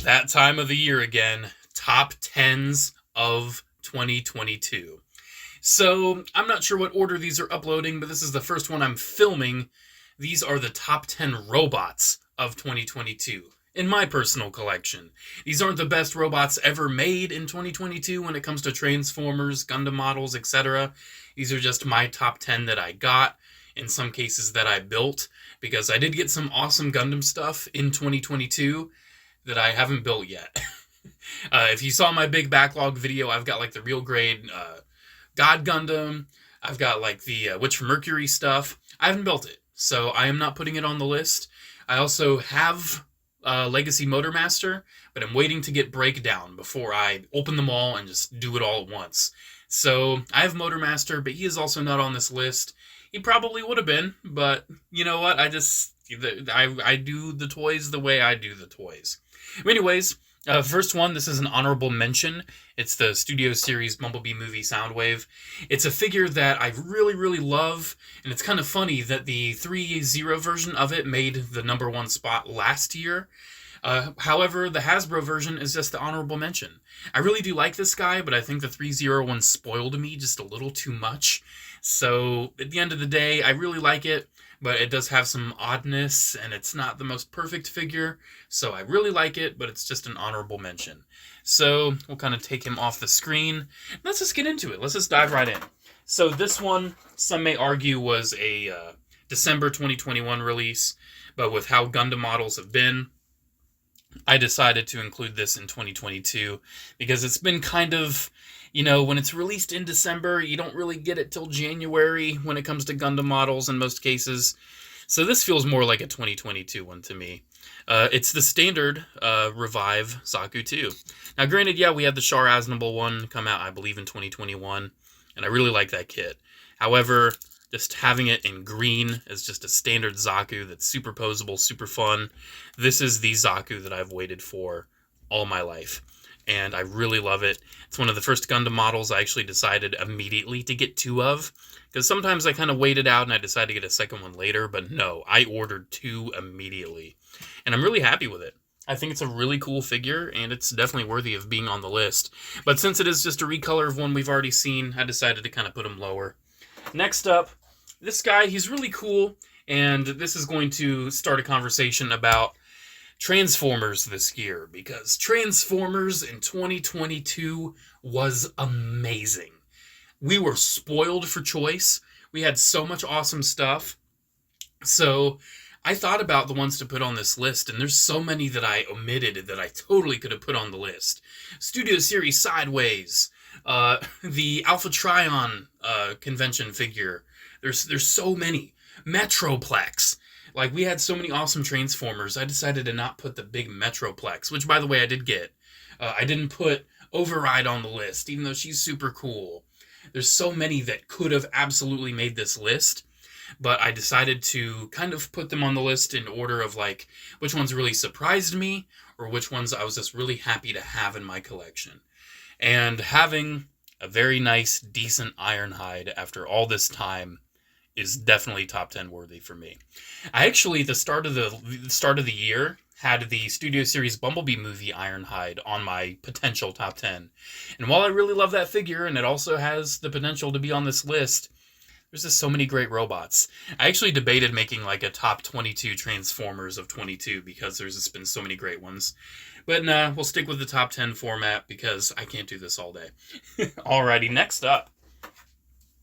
that time of the year again. Top 10s of 2022. So, I'm not sure what order these are uploading, but this is the first one I'm filming. These are the top 10 robots of 2022 in my personal collection. These aren't the best robots ever made in 2022 when it comes to Transformers, Gundam models, etc. These are just my top 10 that I got, in some cases that I built, because I did get some awesome Gundam stuff in 2022 that I haven't built yet. If you saw my big backlog video, I've got like the real grade God Gundam. I've got like the Witch from Mercury stuff. I haven't built it, so I am not putting it on the list. I also have Legacy Motormaster, but I'm waiting to get Breakdown before I open them all and just do it all at once. So I have Motormaster, but he is also not on this list. He probably would have been, but you know what? I do the toys the way I do the toys. Anyways, first one, this is an honorable mention. It's the Studio Series Bumblebee movie Soundwave. It's a figure that I really, really love, and it's kind of funny that the 3.0 version of it made the #1 spot last year. However, the Hasbro version is just the honorable mention. I really do like this guy, but I think the 3.0 one spoiled me just a little too much. So, at the end of the day, I really like it, but it does have some oddness, and it's not the most perfect figure, so I really like it, but it's just an honorable mention. So, we'll kind of take him off the screen. Let's just get into it. Let's just dive right in. So, this one, some may argue, was a December 2021 release, but with how Gundam models have been, I decided to include this in 2022, because it's been kind of, you know, when it's released in December, you don't really get it till January when it comes to Gundam models in most cases. So this feels more like a 2022 one to me. It's the standard Revive Zaku 2. Now granted, yeah, we had the Char Aznable one come out, I believe, in 2021, and I really like that kit. However, just having it in green as just a standard Zaku that's super posable, super fun. This is the Zaku that I've waited for all my life, and I really love it. It's one of the first Gundam models I actually decided immediately to get 2 of, because sometimes I kind of waited out and I decided to get a second one later, but no, I ordered 2 immediately, and I'm really happy with it. I think it's a really cool figure, and it's definitely worthy of being on the list. But since it is just a recolor of one we've already seen, I decided to kind of put him lower. Next up, this guy, he's really cool, and this is going to start a conversation about Transformers this year, because Transformers in 2022 was amazing. We were spoiled for choice. We had so much awesome stuff. So I thought about the ones to put on this list, and there's so many that I omitted that I totally could have put on the list. Studio Series Sideways, the Alpha Trion convention figure. There's so many. Metroplex. Like, we had so many awesome Transformers, I decided to not put the big Metroplex, which, by the way, I did get. I didn't put Override on the list, even though she's super cool. There's so many that could have absolutely made this list, but I decided to kind of put them on the list in order of, like, which ones really surprised me, or which ones I was just really happy to have in my collection. And having a very nice, decent Ironhide after all this time is definitely top 10 worthy for me. I actually, the start of the year, had the Studio Series Bumblebee movie Ironhide on my potential top 10. And while I really love that figure, and it also has the potential to be on this list, there's just so many great robots. I actually debated making like a top 22 Transformers of 22, because there's just been so many great ones. But nah, we'll stick with the top 10 format, because I can't do this all day. Alrighty, next up.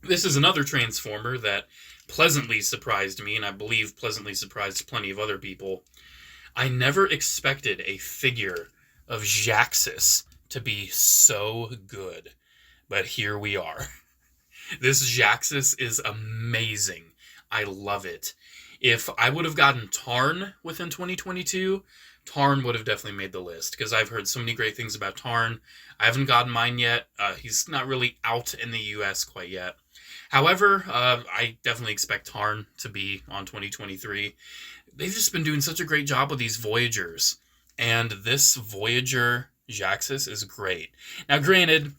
This is another Transformer that pleasantly surprised me, and I believe pleasantly surprised plenty of other people. I never expected a figure of Jaxis to be so good, but here we are. This Jaxis is amazing. I love it. If I would have gotten Tarn within 2022, Tarn would have definitely made the list, because I've heard so many great things about Tarn. I haven't gotten mine yet. He's not really out in the US quite yet. However, I definitely expect Tarn to be on 2023. They've just been doing such a great job with these Voyagers, and this Voyager Jaxis is great. Now, granted,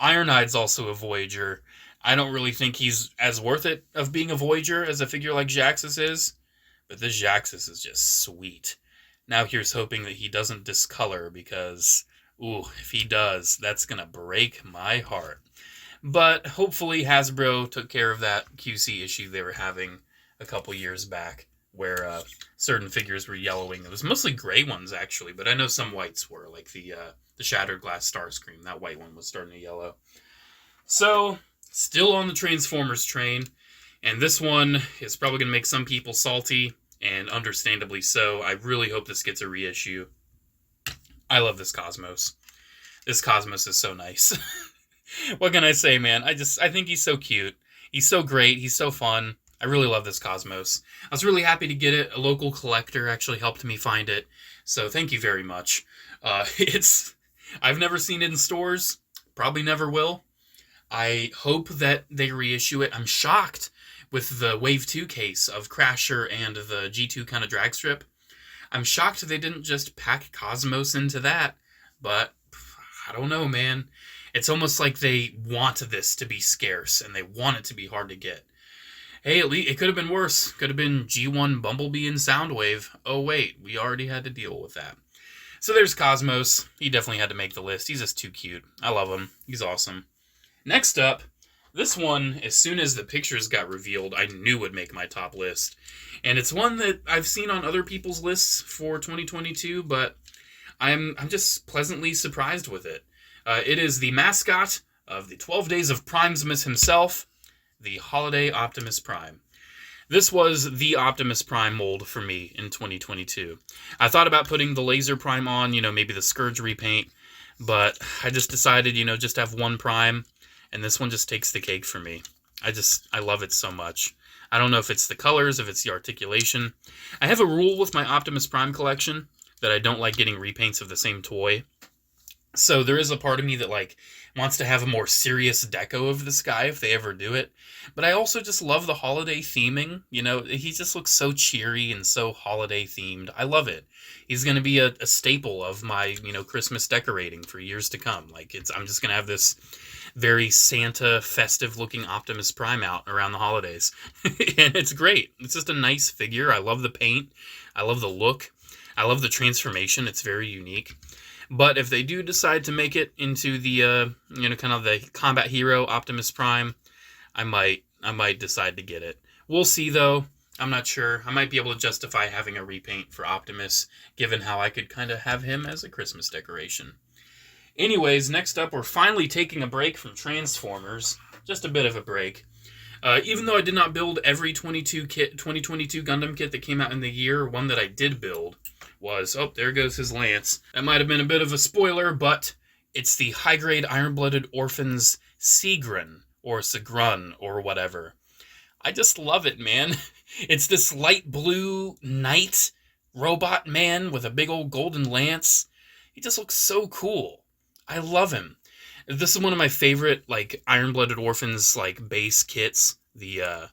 Ironhide's also a Voyager. I don't really think he's as worth it of being a Voyager as a figure like Jaxis is, but this Jaxis is just sweet. Now here's hoping that he doesn't discolor, because, ooh, if he does, that's gonna break my heart. But hopefully Hasbro took care of that QC issue they were having a couple years back, where certain figures were yellowing. It was mostly gray ones, actually, but I know some whites were, like the Shattered Glass Starscream. That white one was starting to yellow. So, still on the Transformers train, and this one is probably going to make some people salty, and understandably so. I really hope this gets a reissue. I love this Cosmos. This Cosmos is so nice. What can I say, man? I think he's so cute. He's so great. He's so fun. I really love this Cosmos. I was really happy to get it. A local collector actually helped me find it. So thank you very much. I've never seen it in stores. Probably never will. I hope that they reissue it. I'm shocked with the Wave 2 case of Crasher and the G2 kind of drag strip. I'm shocked they didn't just pack Cosmos into that. But I don't know, man. It's almost like they want this to be scarce, and they want it to be hard to get. Hey, at least it could have been worse. Could have been G1 Bumblebee and Soundwave. Oh, wait, we already had to deal with that. So there's Cosmos. He definitely had to make the list. He's just too cute. I love him. He's awesome. Next up, this one, as soon as the pictures got revealed, I knew would make my top list. And it's one that I've seen on other people's lists for 2022, but I'm just pleasantly surprised with it. It is the mascot of the 12 Days of Primesmas himself, the Holiday Optimus Prime. This was the Optimus Prime mold for me in 2022. I thought about putting the Laser Prime on, maybe the Scourge repaint, but I just decided, just have one Prime, and this one just takes the cake for me. I love it so much. I don't know if it's the colors, if it's the articulation. I have a rule with my Optimus Prime collection that I don't like getting repaints of the same toy. So there is a part of me that wants to have a more serious deco of this guy if they ever do it. But I also just love the holiday theming. He just looks so cheery and so holiday themed. I love it. He's going to be a staple of my, Christmas decorating for years to come. I'm just going to have this very Santa festive looking Optimus Prime out around the holidays. And it's great. It's just a nice figure. I love the paint. I love the look. I love the transformation. It's very unique. But if they do decide to make it into the, kind of the combat hero Optimus Prime, I might decide to get it. We'll see, though. I'm not sure. I might be able to justify having a repaint for Optimus, given how I could kind of have him as a Christmas decoration. Anyways, next up, we're finally taking a break from Transformers. Just a bit of a break. Even though I did not build every 2022 Gundam kit that came out in the year, one that I did build was, oh, there goes his lance. That might have been a bit of a spoiler, but it's the high-grade Iron-Blooded Orphans Segrin, or Segrun, or whatever. I just love it, man. It's this light blue knight robot man with a big old golden lance. He just looks so cool. I love him. This is one of my favorite, Iron-Blooded Orphans, base kits. The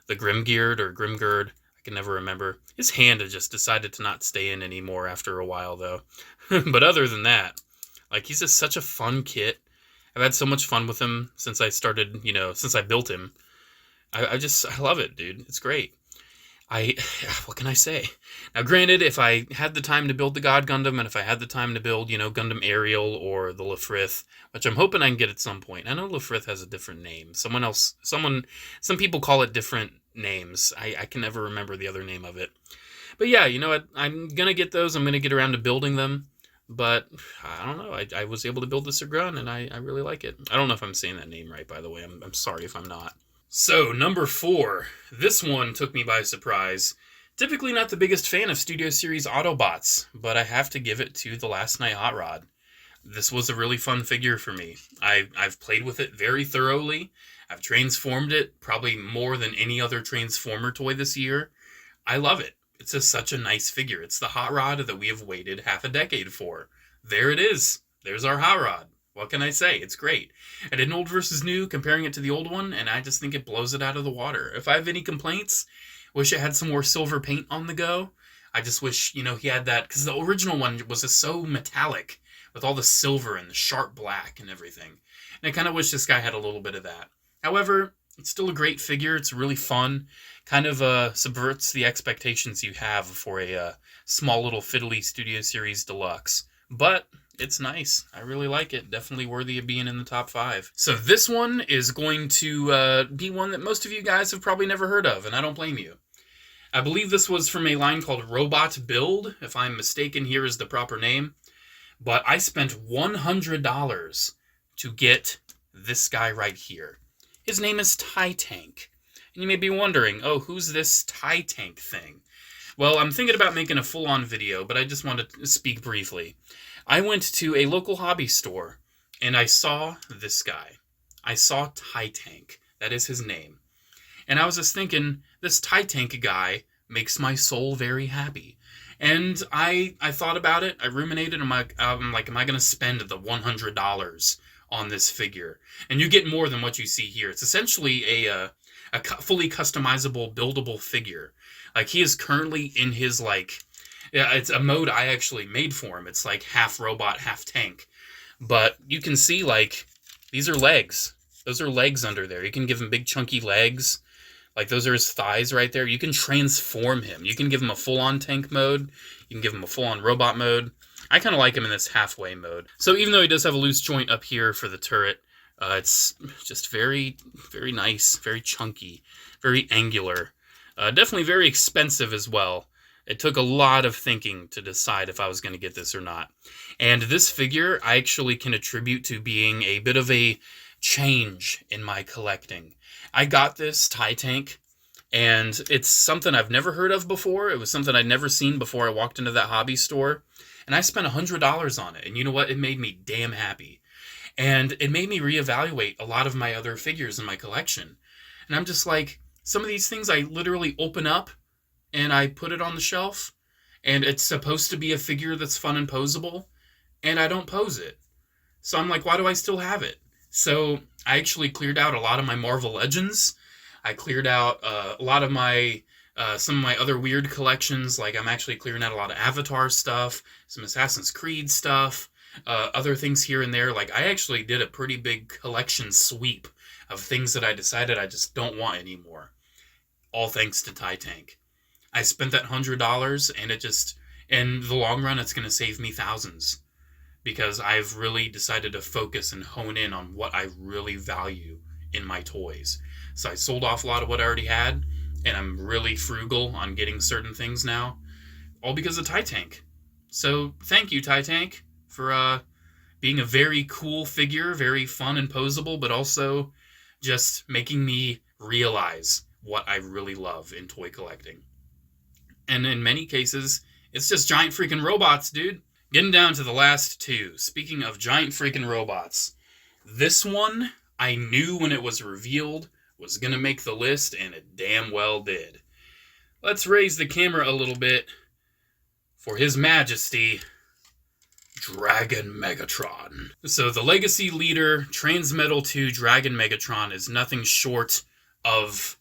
Grimgeared, or Grimgird. I can never remember. His hand had just decided to not stay in anymore after a while, though. But other than that, he's just such a fun kit. I've had so much fun with him since I started, since I built him. I love it, dude. It's great. What can I say? Now, granted, if I had the time to build the God Gundam, and if I had the time to build, Gundam Ariel or the Lefrith, which I'm hoping I can get at some point. I know Lefrith has a different name. Some people call it different names. I can never remember the other name of it. But yeah, I'm going to get those. I'm going to get around to building them. But I don't know. I was able to build the Segrun, and I really like it. I don't know if I'm saying that name right, by the way. I'm sorry if I'm not. So, number 4. This one took me by surprise. Typically not the biggest fan of Studio Series Autobots, but I have to give it to the Last Night Hot Rod. This was a really fun figure for me. I've played with it very thoroughly. I've transformed it probably more than any other Transformer toy this year. I love it. It's just such a nice figure. It's the Hot Rod that we have waited half a decade for. There it is. There's our Hot Rod. What can I say? It's great. I did an old versus new, comparing it to the old one, and I just think it blows it out of the water. If I have any complaints, wish it had some more silver paint on the go. I just wish, he had that, because the original one was just so metallic, with all the silver and the sharp black and everything. And I kind of wish this guy had a little bit of that. However, It's still a great figure. It's really fun. Kind of subverts the expectations you have for a small little fiddly Studio Series Deluxe. But it's nice. I really like it. Definitely worthy of being in the top 5. So this one is going to be one that most of you guys have probably never heard of, and I don't blame you. I believe this was from a line called Robot Build. If I'm mistaken, here is the proper name. But I spent $100 to get this guy right here. His name is Tank. And you may be wondering, oh, who's this Tank thing? Well, I'm thinking about making a full-on video, but I just want to speak briefly. I went to a local hobby store, and I saw this guy. I saw Tank. That is his name. And I was just thinking, this Tank guy makes my soul very happy. And I thought about it. I ruminated. I'm like, am I going to spend the $100 on this figure? And you get more than what you see here. It's essentially a fully customizable, buildable figure. Like, he is currently in his, it's a mode I actually made for him. It's like half robot, half tank. But you can see, these are legs. Those are legs under there. You can give him big, chunky legs. Those are his thighs right there. You can transform him. You can give him a full-on tank mode. You can give him a full-on robot mode. I kind of like him in this halfway mode. So even though he does have a loose joint up here for the turret, it's just very, very nice, very chunky, very angular. Definitely very expensive as well. It took a lot of thinking to decide if I was going to get this or not. And this figure I actually can attribute to being a bit of a change in my collecting. I got this Tank, and it's something I've never heard of before. It was something I'd never seen before I walked into that hobby store, and I spent $100 on it. And you know what? It made me damn happy. And it made me reevaluate a lot of my other figures in my collection. And I'm just like, some of these things I literally open up and I put it on the shelf, and it's supposed to be a figure that's fun and posable, and I don't pose it. So I'm like, why do I still have it? So I actually cleared out a lot of my Marvel Legends. I cleared out a lot of my some of my other weird collections. I'm actually clearing out a lot of Avatar stuff, some Assassin's Creed stuff, other things here and there. I actually did a pretty big collection sweep of things that I decided I just don't want anymore. All thanks to Tank. I spent that $100, and it just, in the long run, it's going to save me thousands. Because I've really decided to focus and hone in on what I really value in my toys. So I sold off a lot of what I already had, and I'm really frugal on getting certain things now, all because of Tank. So thank you, Tank, for being a very cool figure, very fun and posable, but also just making me realize what I really love in toy collecting. And in many cases, it's just giant freaking robots, dude. Getting down to the last two. Speaking of giant freaking robots, this one I knew when it was revealed was going to make the list, and it damn well did. Let's raise the camera a little bit for His Majesty, Dragon Megatron. So the Legacy Leader Transmetal 2 Dragon Megatron is nothing short of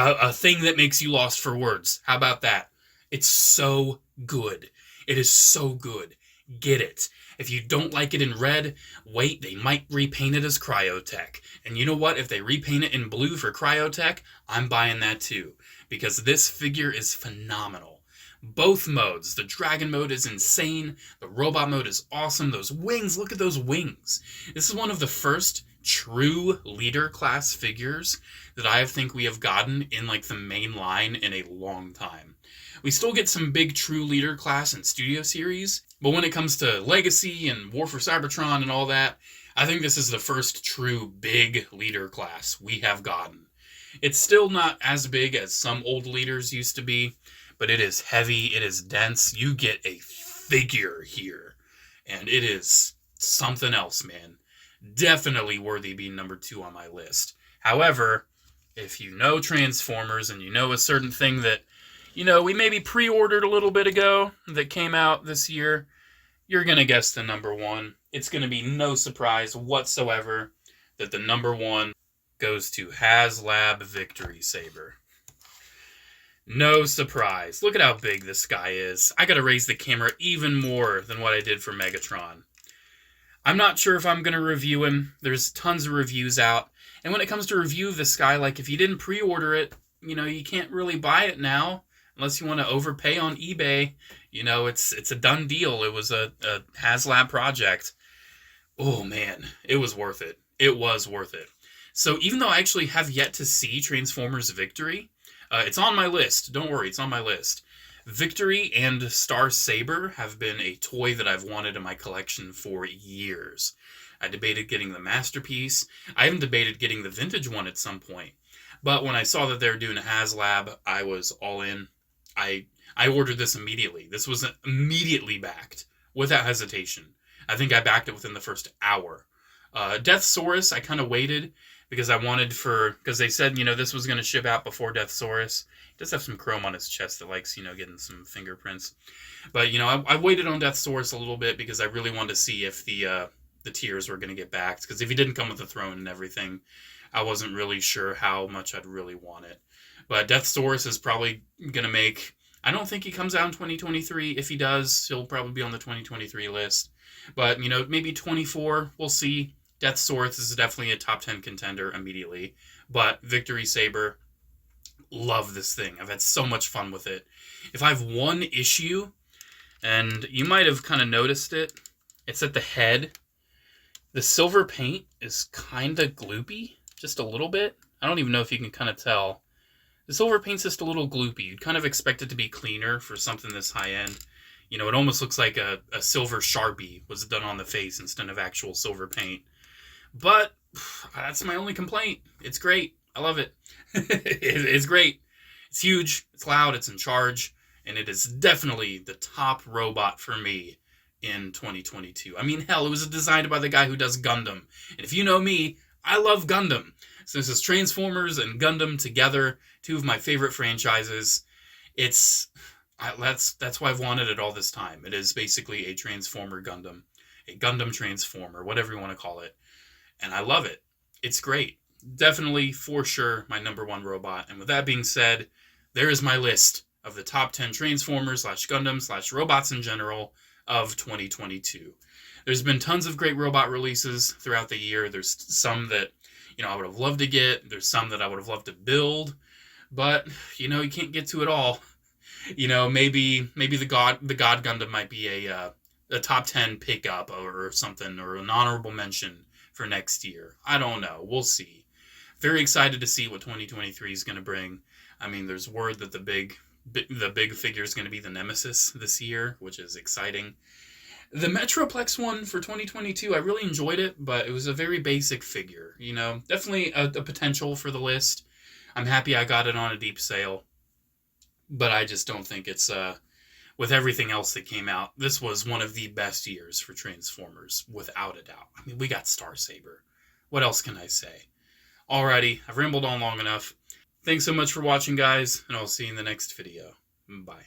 a thing that makes you lost for words. How about that? It's so good. It is so good. Get it. If you don't like it in red, wait, they might repaint it as Cryotech. And you know what? If they repaint it in blue for Cryotech, I'm buying that too. Because this figure is phenomenal. Both modes. The Dragon mode is insane. The Robot mode is awesome. Those wings, look at those wings. This is one of the first true leader class figures that I think we have gotten in the main line in a long time. We still get some big true leader class in Studio Series, but when it comes to Legacy and War for Cybertron and all that, I think this is the first true big leader class we have gotten. It's still not as big as some old leaders used to be, but it is heavy, it is dense. You get a figure here, and it is something else, man. Definitely worthy of being number 2 on my list. However, if you know Transformers and you know a certain thing that we maybe pre-ordered a little bit ago that came out this year, you're going to guess the number 1. It's going to be no surprise whatsoever that the number 1 goes to Haslab Victory Saber. No surprise. Look at how big this guy is. I got to raise the camera even more than what I did for Megatron. I'm not sure if I'm going to review him. There's tons of reviews out. And when it comes to review of this guy, like if you didn't pre-order it, you can't really buy it now unless you want to overpay on eBay. It's a done deal. It was a Haslab project. Oh man, it was worth it. It was worth it. So even though I actually have yet to see Transformers Victory, it's on my list. Don't worry, it's on my list. Victory and Star Saber have been a toy that I've wanted in my collection for years. I debated getting the Masterpiece. I even debated getting the vintage one at some point. But when I saw that they were doing a Haslab, I was all in. I ordered this immediately. This was immediately backed, without hesitation. I think I backed it within the first hour. Deathsaurus, I kind of waited because because they said, this was going to ship out before Deathsaurus. He does have some chrome on his chest that likes, getting some fingerprints. But, I waited on Deathsaurus a little bit because I really wanted to see if the tiers were going to get backed. Because if he didn't come with the throne and everything, I wasn't really sure how much I'd really want it. But Deathsaurus is probably going to make... I don't think he comes out in 2023. If he does, he'll probably be on the 2023 list. But, maybe 24, we'll see. Deathsaurus is definitely a top 10 contender immediately. But Victory Saber, love this thing. I've had so much fun with it. If I have one issue, and you might have kind of noticed it, it's at the head. The silver paint is kind of gloopy, just a little bit. I don't even know if you can kind of tell. The silver paint's just a little gloopy. You'd kind of expect it to be cleaner for something this high-end. It almost looks like a silver Sharpie was done on the face instead of actual silver paint. But that's my only complaint. It's great. I love it. It's great. It's huge. It's loud. It's in charge. And it is definitely the top robot for me in 2022. I mean, hell, it was designed by the guy who does Gundam. And if you know me, I love Gundam. So this is Transformers and Gundam together, two of my favorite franchises. That's why I've wanted it all this time. It is basically a Transformer Gundam, a Gundam Transformer, whatever you want to call it. And I love it. It's great. Definitely, for sure, my number one robot. And with that being said, there is my list of the top 10 Transformers /Gundam /robots in general of 2022. There's been tons of great robot releases throughout the year. There's some that, I would have loved to get. There's some that I would have loved to build. But, you can't get to it all. Maybe the God Gundam might be a top 10 pickup or something, or an honorable mention for next year. I don't know. We'll see. Very excited to see what 2023 is going to bring. I mean, there's word that the big figure is going to be the Nemesis this year, which is exciting. The Metroplex one for 2022, I really enjoyed it, but it was a very basic figure. Definitely a potential for the list. I'm happy I got it on a deep sale, but I just don't think it's with everything else that came out, this was one of the best years for Transformers, without a doubt. I mean, we got Star Saber. What else can I say? Alrighty, I've rambled on long enough. Thanks so much for watching, guys, and I'll see you in the next video. Bye.